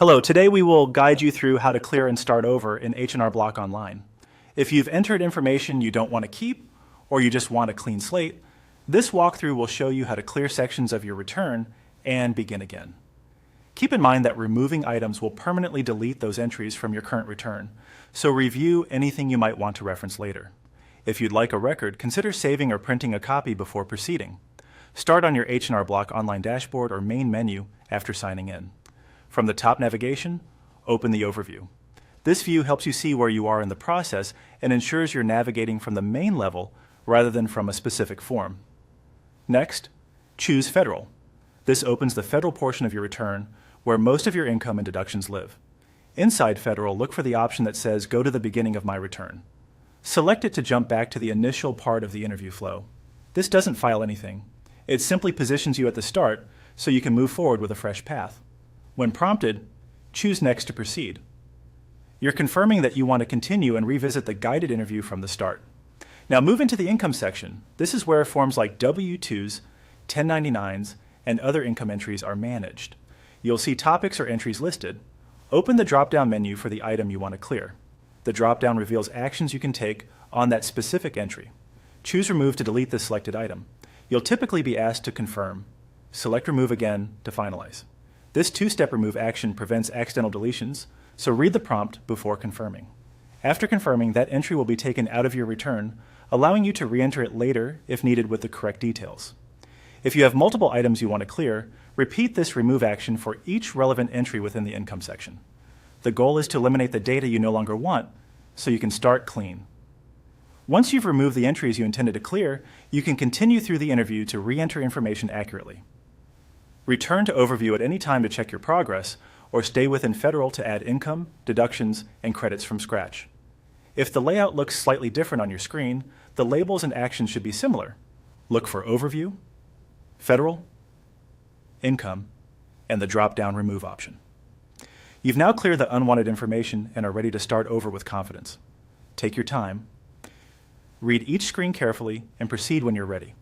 Hello, today we will guide you through how to clear and start over in H&R Block Online. If you've entered information you don't want to keep, or you just want a clean slate, this walkthrough will show you how to clear sections of your return and begin again. Keep in mind that removing items will permanently delete those entries from your current return, so review anything you might want to reference later. If you'd like a record, consider saving or printing a copy before proceeding. Start on your H&R Block Online dashboard or main menu after signing in. From the top navigation, open the overview. This view helps you see where you are in the process and ensures you're navigating from the main level rather than from a specific form. Next, choose Federal. This opens the federal portion of your return where most of your income and deductions live. Inside Federal, look for the option that says Go to the beginning of my return. Select it to jump back to the initial part of the interview flow. This doesn't file anything. It simply positions you at the start so you can move forward with a fresh path. When prompted, choose Next to proceed. You're confirming that you want to continue and revisit the guided interview from the start. Now move into the income section. This is where forms like W-2s, 1099s, and other income entries are managed. You'll see topics or entries listed. Open the drop-down menu for the item you want to clear. The drop-down reveals actions you can take on that specific entry. Choose Remove to delete the selected item. You'll typically be asked to confirm. Select Remove again to finalize. This two-step remove action prevents accidental deletions, so read the prompt before confirming. After confirming, that entry will be taken out of your return, allowing you to re-enter it later if needed with the correct details. If you have multiple items you want to clear, repeat this remove action for each relevant entry within the income section. The goal is to eliminate the data you no longer want, so you can start clean. Once you've removed the entries you intended to clear, you can continue through the interview to re-enter information accurately. Return to Overview at any time to check your progress, or stay within Federal to add income, deductions, and credits from scratch. If the layout looks slightly different on your screen, the labels and actions should be similar. Look for Overview, Federal, Income, and the drop-down Remove option. You've now cleared the unwanted information and are ready to start over with confidence. Take your time, read each screen carefully, and proceed when you're ready.